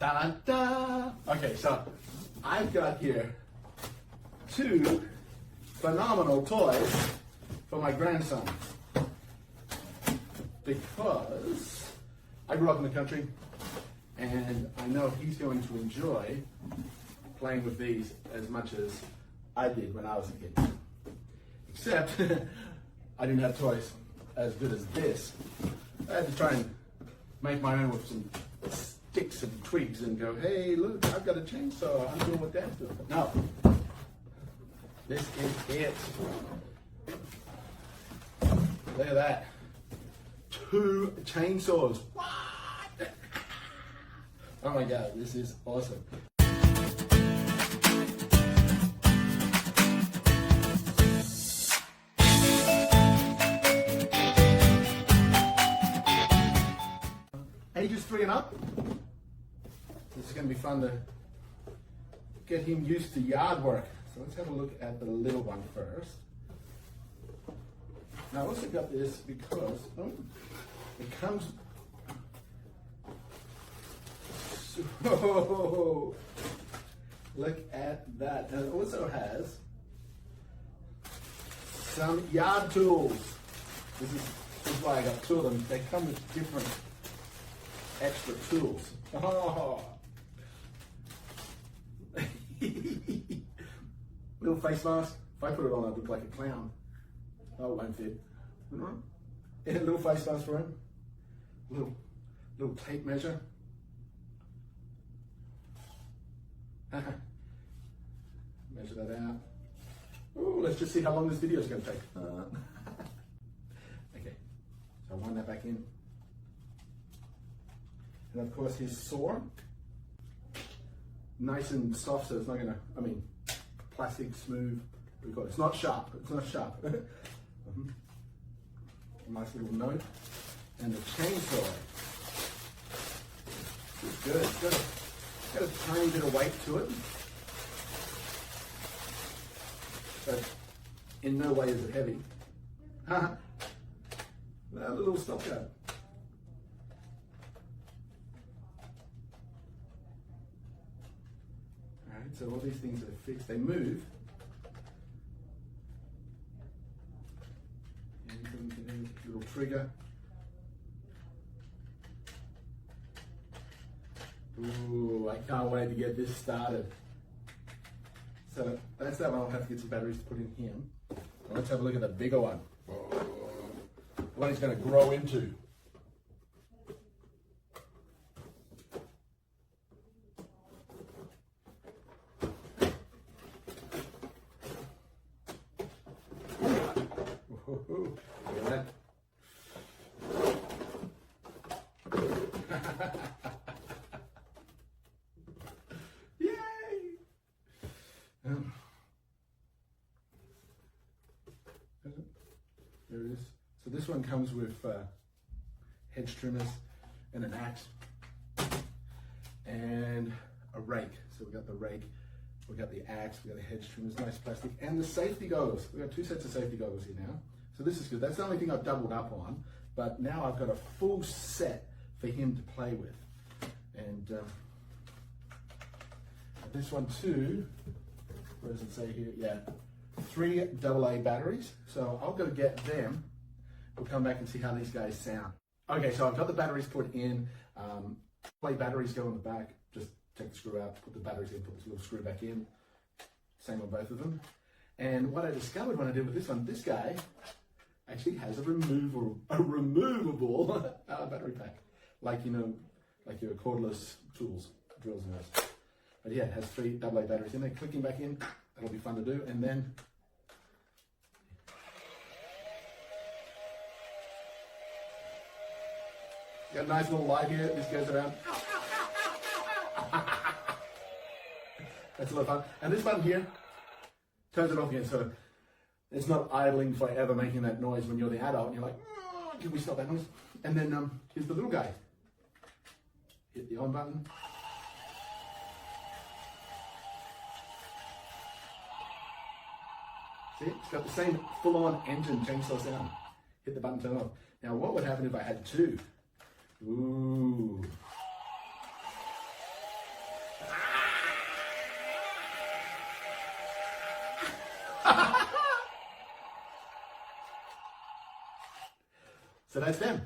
Da da. Okay, so I've got here two phenomenal toys for my grandson. Because I grew up in the country and I know he's going to enjoy playing with these as much as I did when I was a kid. Except I didn't have toys as good as this. I had to try and make my own with some sticks and twigs and go, hey, look, I've got a chainsaw. I'm doing what Dad's doing. No. This is it. Look at that. 2 chainsaws. What? Oh my God, this is awesome. Ages 3 and up. This is going to be fun to get him used to yard work. So let's have a look at the little one first. Now I also got this because it comes. So look at that. And it also has some yard tools. This is why I got 2 of them. They come with different extra tools. Oh. Little face mask. If I put it on, I'd look like a clown. Oh, it won't fit. Yeah, little face mask for him. Little tape measure. Measure that out. Oh, let's just see how long this video is going to take. Okay, so I wind that back in. And of course his saw. Nice and soft, so it's not going to, plastic, smooth. It's not sharp. It's not sharp. Nice little note. And the chainsaw. It's good. It's got a tiny bit of weight to it. But in no way is it heavy. A little stopgap. Alright, so all these things are fixed. They move. Little trigger. Ooh, I can't wait to get this started. So that's that one. I'll have to get some batteries to put in here. Now let's have a look at the bigger one. The one he's going to grow into. Look at that. Yay! There it is. So this one comes with hedge trimmers and an axe and a rake. So we got the rake, we got the axe, we got the hedge trimmers, nice plastic, and the safety goggles. We got 2 sets of safety goggles here now. So this is good. That's the only thing I've doubled up on, but now I've got a full set for him to play with. And this one too, where does it say here? Yeah, 3 AA batteries. So I'll go get them. We'll come back and see how these guys sound. Okay, so I've got the batteries put in. AA batteries go on the back. Just take the screw out, put the batteries in, put this little screw back in. Same on both of them. And what I discovered when I did with this one, this guy actually has a removable battery pack, like your cordless tools, drills and those. But yeah, it has 3 AA batteries in there. Clicking back in, that'll be fun to do. And then got a nice little light here. This goes around. That's a lot of fun. And this button here turns it off again, so it's not idling forever, making that noise when you're the adult and you're like, oh, can we stop that noise? And then here's the little guy. Hit the on button. See, it's got the same full-on engine chainsaw sound. Hit the button, turn off. Now, what would happen if I had 2? Ooh. So that's them.